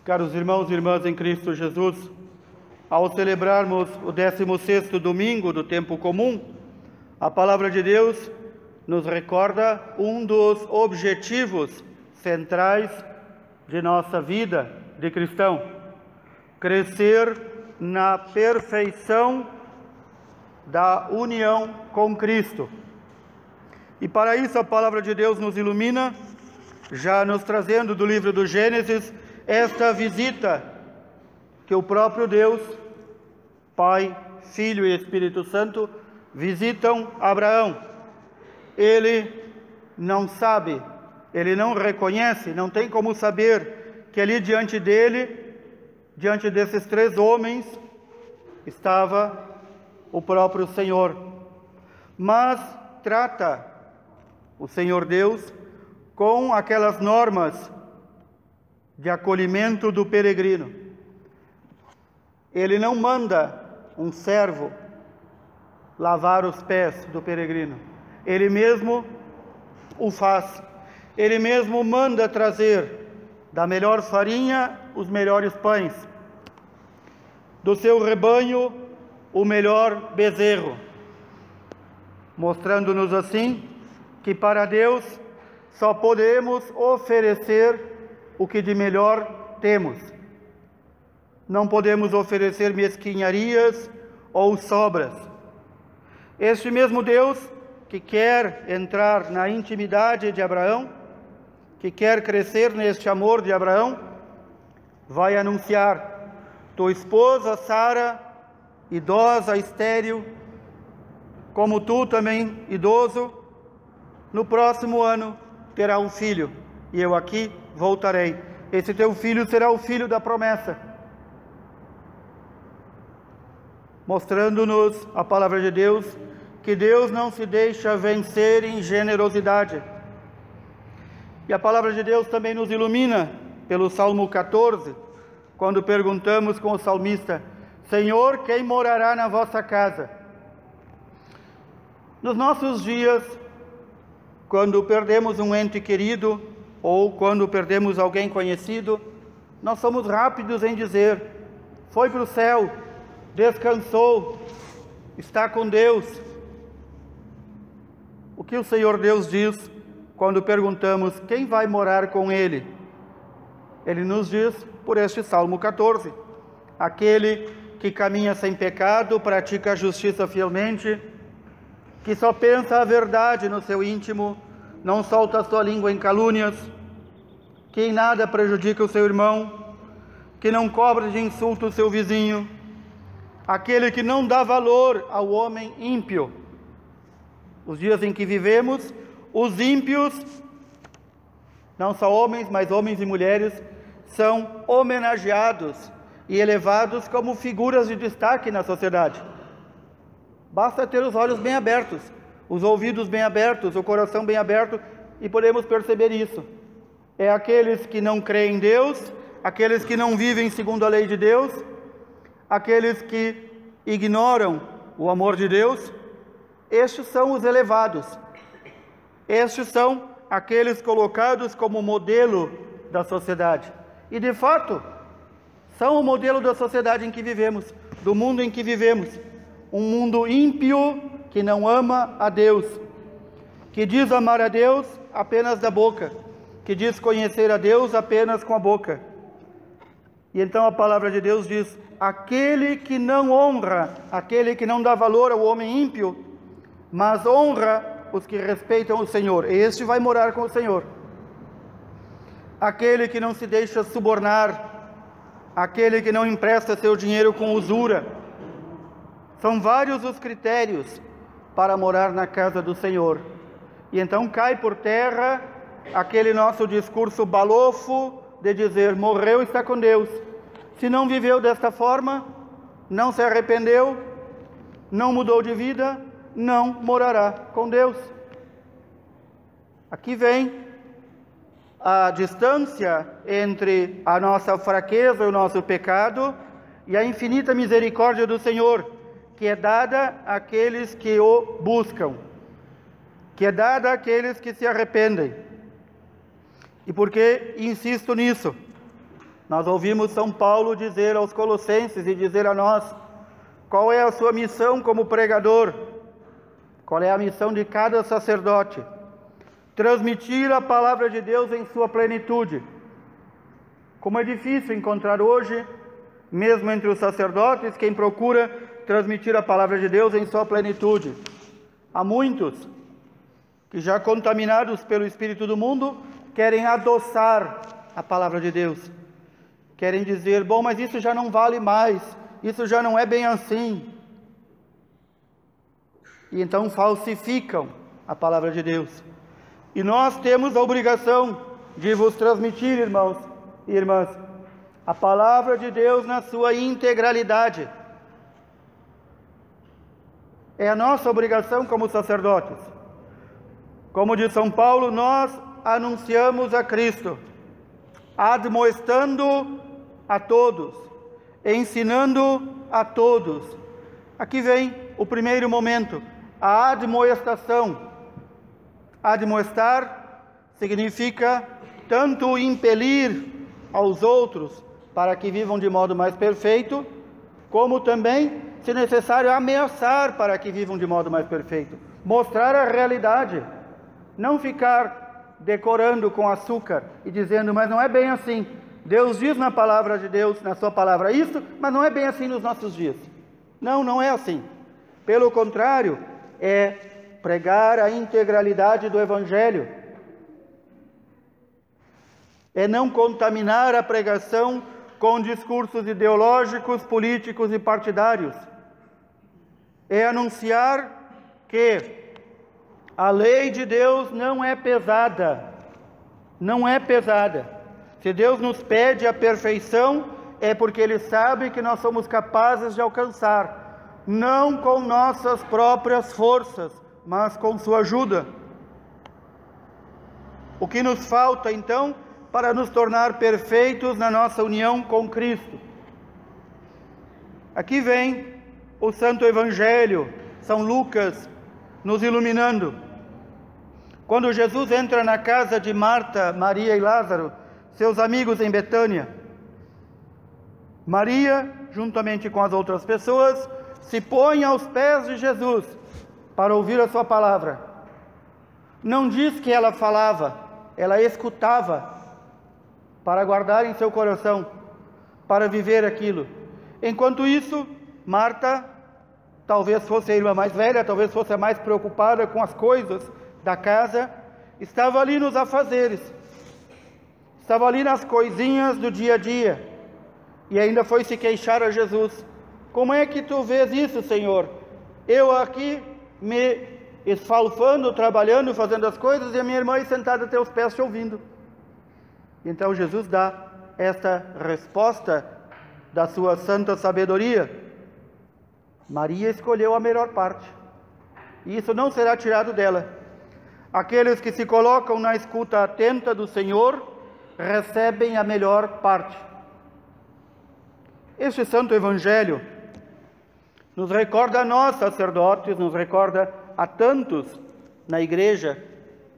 Caros irmãos e irmãs em Cristo Jesus, ao celebrarmos o 16º domingo do tempo comum, a palavra de Deus nos recorda um dos objetivos centrais de nossa vida de cristão: crescer na perfeição da união com Cristo. E para isso a palavra de Deus nos ilumina, já nos trazendo do livro do Gênesis, esta visita que o próprio Deus, Pai, Filho e Espírito Santo, visitam Abraão. Ele não sabe, ele não reconhece, não tem como saber que ali diante dele, diante desses três homens, estava o próprio Senhor. Mas trata o Senhor Deus com aquelas normas de acolhimento do peregrino. Ele não manda um servo lavar os pés do peregrino. Ele mesmo o faz. Ele mesmo manda trazer da melhor farinha os melhores pães, do seu rebanho o melhor bezerro, mostrando-nos assim que para Deus só podemos oferecer o que de melhor temos. Não podemos oferecer mesquinharias ou sobras. Este mesmo Deus que quer entrar na intimidade de Abraão, que quer crescer neste amor de Abraão, vai anunciar: tua esposa Sara, idosa, estéril, como tu também, idoso, no próximo ano terá um filho, e eu aqui voltarei. Esse teu filho será o filho da promessa. Mostrando-nos a palavra de Deus, que Deus não se deixa vencer em generosidade. E a palavra de Deus também nos ilumina pelo Salmo 14, quando perguntamos com o salmista: Senhor, quem morará na vossa casa? Nos nossos dias, quando perdemos um ente querido ou quando perdemos alguém conhecido, nós somos rápidos em dizer: foi para o céu, descansou, está com Deus. O que o Senhor Deus diz quando perguntamos quem vai morar com Ele? Ele nos diz por este Salmo 14: aquele que caminha sem pecado, pratica a justiça fielmente, que só pensa a verdade no seu íntimo, não solta a sua língua em calúnias, que em nada prejudica o seu irmão, que não cobra de insulto o seu vizinho, aquele que não dá valor ao homem ímpio. Os dias em que vivemos, os ímpios, não só homens, mas homens e mulheres, são homenageados e elevados como figuras de destaque na sociedade. Basta ter os olhos bem abertos, os ouvidos bem abertos, o coração bem aberto, e podemos perceber isso. É aqueles que não creem em Deus, aqueles que não vivem segundo a lei de Deus, aqueles que ignoram o amor de Deus. Estes são os elevados. Estes são aqueles colocados como modelo da sociedade. E de fato, são o modelo da sociedade em que vivemos, do mundo em que vivemos. Um mundo ímpio que não ama a Deus, que diz amar a Deus apenas da boca, que diz conhecer a Deus apenas com a boca. E então a palavra de Deus diz: aquele que não honra, aquele que não dá valor ao homem ímpio, mas honra os que respeitam o Senhor, este vai morar com o Senhor. Aquele que não se deixa subornar, aquele que não empresta seu dinheiro com usura. São vários os critérios para morar na casa do Senhor. E então cai por terra aquele nosso discurso balofo de dizer: morreu, está com Deus. Se não viveu desta forma, não se arrependeu, não mudou de vida, não morará com Deus. Aqui vem a distância entre a nossa fraqueza e o nosso pecado e a infinita misericórdia do Senhor, que é dada àqueles que o buscam, que é dada àqueles que se arrependem. E por que insisto nisso? Nós ouvimos São Paulo dizer aos Colossenses e dizer a nós qual é a sua missão como pregador, qual é a missão de cada sacerdote: transmitir a palavra de Deus em sua plenitude. Como é difícil encontrar hoje, mesmo entre os sacerdotes, quem procura transmitir a palavra de Deus em sua plenitude. Há muitos que, já contaminados pelo espírito do mundo, querem adoçar a palavra de Deus. Querem dizer: bom, mas isso já não vale mais, isso já não é bem assim. E então falsificam a palavra de Deus. E nós temos a obrigação de vos transmitir, irmãos e irmãs, a palavra de Deus na sua integralidade. É a nossa obrigação como sacerdotes. Como diz São Paulo, nós anunciamos a Cristo, admoestando a todos, ensinando a todos. Aqui vem o primeiro momento, a admoestação. Admoestar significa tanto impelir aos outros para que vivam de modo mais perfeito, como também, se necessário, ameaçar para que vivam de modo mais perfeito. Mostrar a realidade, não ficar decorando com açúcar e dizendo: mas não é bem assim. Deus diz na palavra de Deus, na sua palavra, isso, mas não é bem assim nos nossos dias. Não, não é assim. Pelo contrário, é pregar a integralidade do Evangelho. É não contaminar a pregação com discursos ideológicos, políticos e partidários. É anunciar que a lei de Deus não é pesada. Não é pesada. Se Deus nos pede a perfeição, é porque Ele sabe que nós somos capazes de alcançar, não com nossas próprias forças, mas com sua ajuda. O que nos falta, então, para nos tornar perfeitos na nossa união com Cristo? Aqui vem o Santo Evangelho, São Lucas, nos iluminando. Quando Jesus entra na casa de Marta, Maria e Lázaro, seus amigos em Betânia, Maria, juntamente com as outras pessoas, se põe aos pés de Jesus para ouvir a sua palavra. Não diz que ela falava, ela escutava, para guardar em seu coração, para viver aquilo. Enquanto isso, Marta, talvez fosse a irmã mais velha, talvez fosse a mais preocupada com as coisas da casa, estava ali nos afazeres, estava ali nas coisinhas do dia a dia, e ainda foi se queixar a Jesus: como é que tu vês isso, Senhor? Eu aqui me esfalfando, trabalhando, fazendo as coisas, e a minha irmã aí sentada a teus pés te ouvindo. Então Jesus dá esta resposta da sua santa sabedoria: Maria escolheu a melhor parte, e isso não será tirado dela. Aqueles que se colocam na escuta atenta do Senhor recebem a melhor parte. Este Santo Evangelho nos recorda a nós, sacerdotes, nos recorda a tantos na igreja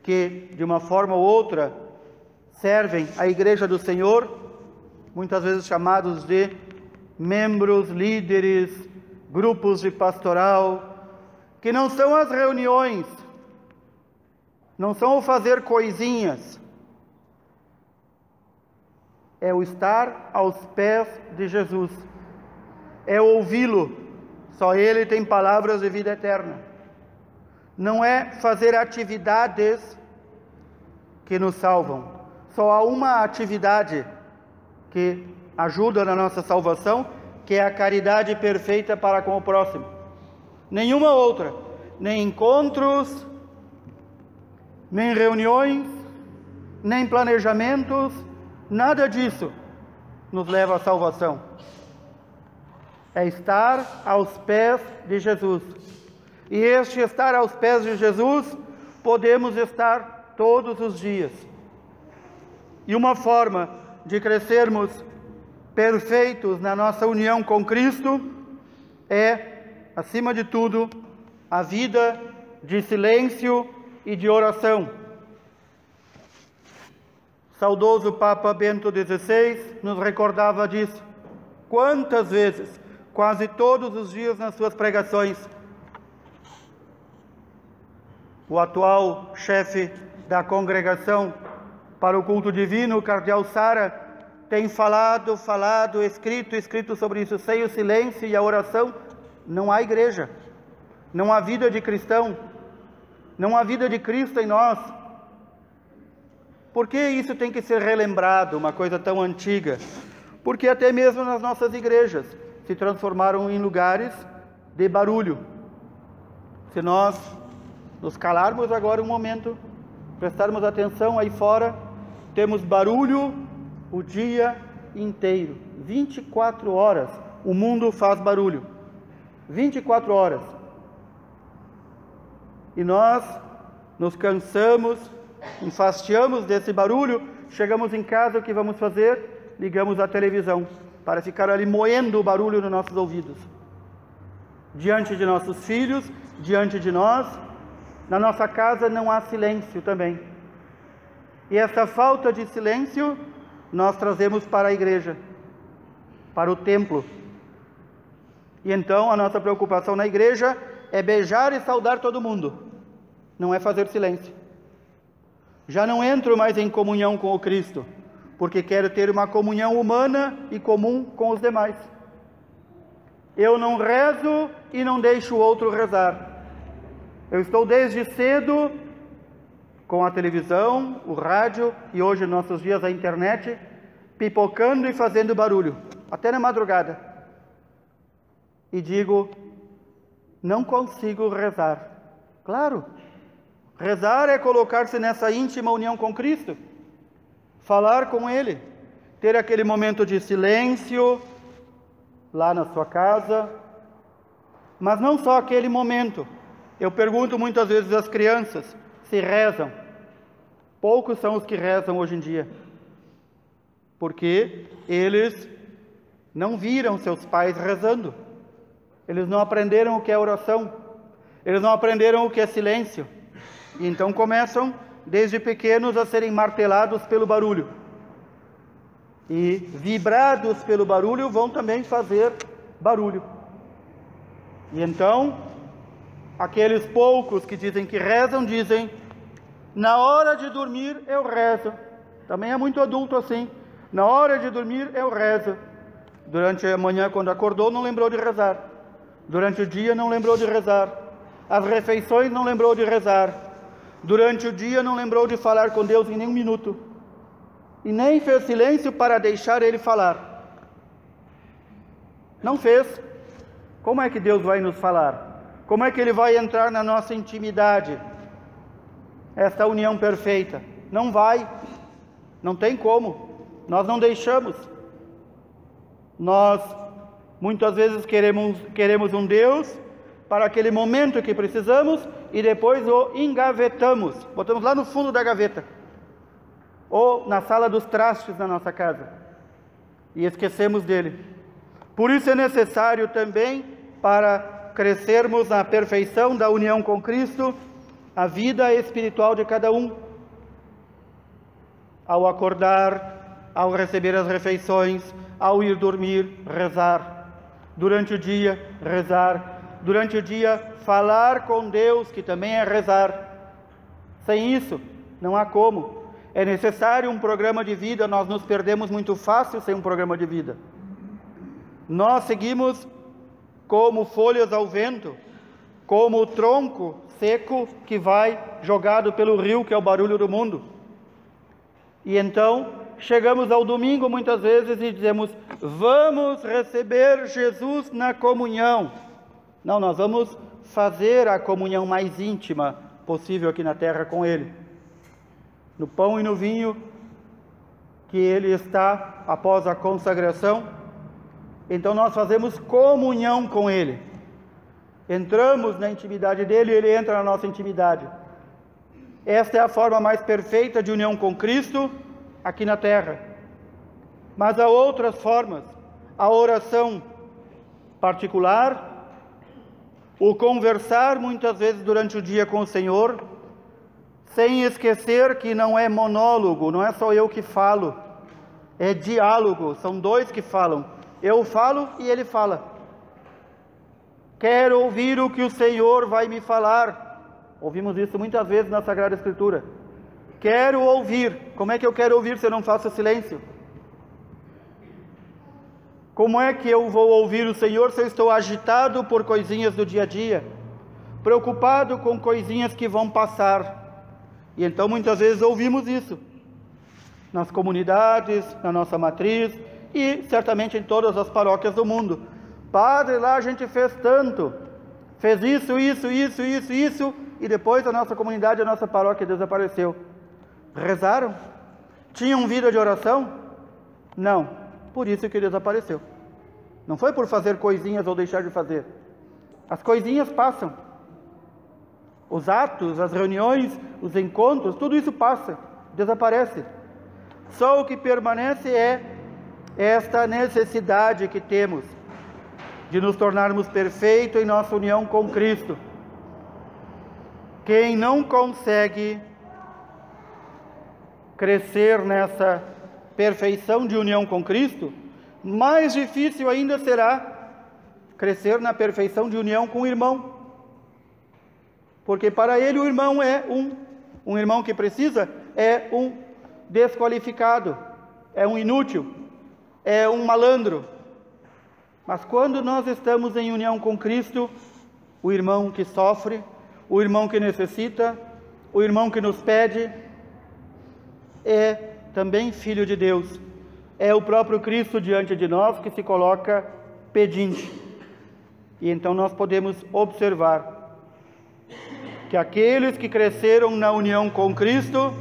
que, de uma forma ou outra, servem a igreja do Senhor, muitas vezes chamados de membros, líderes, grupos de pastoral, que não são as reuniões, não são o fazer coisinhas, é o estar aos pés de Jesus, é ouvi-lo. Só Ele tem palavras de vida eterna. Não é fazer atividades que nos salvam. Só há uma atividade que ajuda na nossa salvação, que é a caridade perfeita para com o próximo. Nenhuma outra, nem encontros, nem reuniões, nem planejamentos, nada disso nos leva à salvação. É estar aos pés de Jesus. E este estar aos pés de Jesus, podemos estar todos os dias. E uma forma de crescermos perfeitos na nossa união com Cristo é, acima de tudo, a vida de silêncio e de oração. saudoso Papa Bento XVI nos recordava disso. Quantas vezes, quase todos os dias nas suas pregações, o atual chefe da congregação para o culto divino, o cardeal Sara, tem falado, escrito sobre isso. Sem o silêncio e a oração, não há igreja, não há vida de cristão, não há vida de Cristo em nós. Por que isso tem que ser relembrado, uma coisa tão antiga? Porque até mesmo nas nossas igrejas se transformaram em lugares de barulho. Se nós nos calarmos agora um momento, prestarmos atenção aí fora, temos barulho o dia inteiro, 24 horas, o mundo faz barulho, 24 horas. E nós nos cansamos, enfastiamos desse barulho, chegamos em casa, o que vamos fazer? Ligamos a televisão, para ficar ali moendo o barulho nos nossos ouvidos. Diante de nossos filhos, diante de nós, na nossa casa não há silêncio também. E essa falta de silêncio nós trazemos para a igreja, para o templo. E então a nossa preocupação na igreja é beijar e saudar todo mundo, não é fazer silêncio. Já não entro mais em comunhão com o Cristo, porque quero ter uma comunhão humana e comum com os demais. Eu não rezo e não deixo o outro rezar. Eu estou desde cedo com a televisão, o rádio e hoje, em nossos dias, a internet, pipocando e fazendo barulho, até na madrugada. E digo, não consigo rezar. Claro, rezar é colocar-se nessa íntima união com Cristo, falar com Ele, ter aquele momento de silêncio lá na sua casa, mas não só aquele momento. Eu pergunto muitas vezes às crianças se rezam. Poucos são os que rezam hoje em dia, porque eles não viram seus pais rezando, eles não aprenderam o que é oração, eles não aprenderam o que é silêncio, e então começam desde pequenos a serem martelados pelo barulho, e vibrados pelo barulho vão também fazer barulho. E então aqueles poucos que dizem que rezam, dizem, na hora de dormir eu rezo. Também é muito adulto assim. Na hora de dormir eu rezo. Durante a manhã, quando acordou, não lembrou de rezar. Durante o dia não lembrou de rezar. As refeições não lembrou de rezar. Durante o dia não lembrou de falar com Deus em nenhum minuto. E nem fez silêncio para deixar Ele falar. Não fez. Como é que Deus vai nos falar? Como é que Ele vai entrar na nossa intimidade? Esta união perfeita? Não vai, não tem como, nós não deixamos. Nós muitas vezes queremos um Deus para aquele momento que precisamos e depois o engavetamos, botamos lá no fundo da gaveta, ou na sala dos trastes da nossa casa, e esquecemos dele. Por isso é necessário também, para crescermos na perfeição da união com Cristo, a vida espiritual de cada um. Ao acordar, ao receber as refeições, ao ir dormir, rezar. Durante o dia, rezar. Durante o dia, falar com Deus, que também é rezar. Sem isso, não há como. É necessário um programa de vida, nós nos perdemos muito fácil sem um programa de vida. Nós seguimos como folhas ao vento, como o tronco seco que vai jogado pelo rio, que é o barulho do mundo. E então chegamos ao domingo muitas vezes e dizemos, vamos receber Jesus na comunhão. Não, nós vamos fazer a comunhão mais íntima possível aqui na terra com Ele, no pão e no vinho que Ele está após a consagração. Então nós fazemos comunhão com Ele, entramos na intimidade dEle e Ele entra na nossa intimidade. Esta é a forma mais perfeita de união com Cristo aqui na terra. Mas há outras formas, a oração particular, o conversar muitas vezes durante o dia com o Senhor, sem esquecer que não é monólogo, não é só eu que falo, é diálogo, são dois que falam. Eu falo e ele fala. Quero ouvir o que o Senhor vai me falar. Ouvimos isso muitas vezes na Sagrada Escritura. Quero ouvir. Como é que eu quero ouvir se eu não faço silêncio? Como é que eu vou ouvir o Senhor se eu estou agitado por coisinhas do dia a dia? Preocupado com coisinhas que vão passar. E então muitas vezes ouvimos isso. Nas comunidades, na nossa matriz e certamente em todas as paróquias do mundo. Padre, lá a gente fez tanto. Fez isso, e depois a nossa comunidade, a nossa paróquia desapareceu. Rezaram? Tinham vida de oração? Não. Por isso que desapareceu. Não foi por fazer coisinhas ou deixar de fazer. As coisinhas passam. Os atos, as reuniões, os encontros, tudo isso passa, desaparece. Só o que permanece é esta necessidade que temos de nos tornarmos perfeitos em nossa união com Cristo. Quem não consegue crescer nessa perfeição de união com Cristo, mais difícil ainda será crescer na perfeição de união com o irmão. Porque para ele o irmão é um irmão que precisa, é um desqualificado, é um inútil, é um malandro. Mas quando nós estamos em união com Cristo, o irmão que sofre, o irmão que necessita, o irmão que nos pede, é também filho de Deus. É o próprio Cristo diante de nós que se coloca pedinte. E então nós podemos observar que aqueles que cresceram na união com Cristo,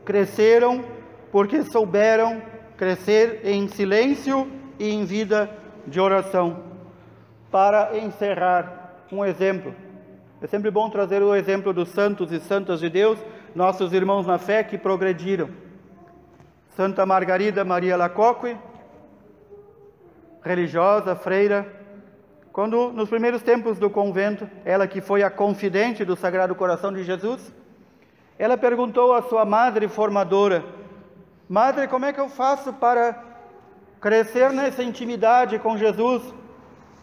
cresceram porque souberam crescer em silêncio e em vida de oração. Para encerrar, um exemplo. É sempre bom trazer o exemplo dos santos e santas de Deus, nossos irmãos na fé que progrediram. Santa Margarida Maria Alacoque, religiosa, freira, quando nos primeiros tempos do convento, ela que foi a confidente do Sagrado Coração de Jesus, ela perguntou à sua madre formadora: Madre, como é que eu faço para crescer nessa intimidade com Jesus,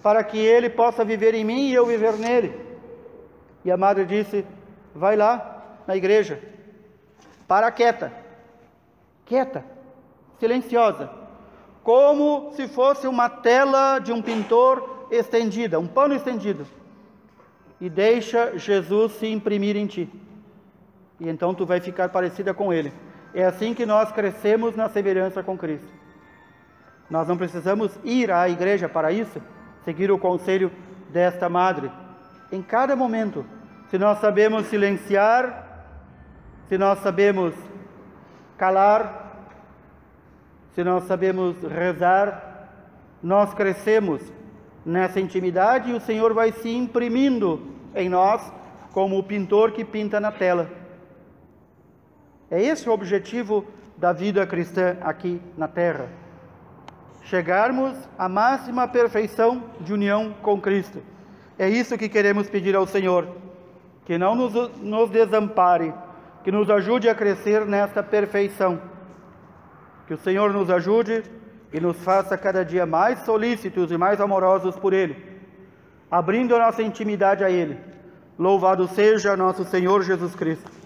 para que Ele possa viver em mim e eu viver nele? E a madre disse: vai lá na igreja, para quieta, silenciosa, como se fosse uma tela de um pintor estendida, um pano estendido, e deixa Jesus se imprimir em ti, e então tu vai ficar parecida com Ele. É assim que nós crescemos na semelhança com Cristo. Nós não precisamos ir à igreja para isso, seguir o conselho desta madre. Em cada momento, se nós sabemos silenciar, se nós sabemos calar, se nós sabemos rezar, nós crescemos nessa intimidade e o Senhor vai se imprimindo em nós como o pintor que pinta na tela. É esse o objetivo da vida cristã aqui na terra. Chegarmos à máxima perfeição de união com Cristo. É isso que queremos pedir ao Senhor, que não nos desampare, que nos ajude a crescer nesta perfeição. Que o Senhor nos ajude e nos faça cada dia mais solícitos e mais amorosos por Ele, abrindo a nossa intimidade a Ele. Louvado seja nosso Senhor Jesus Cristo.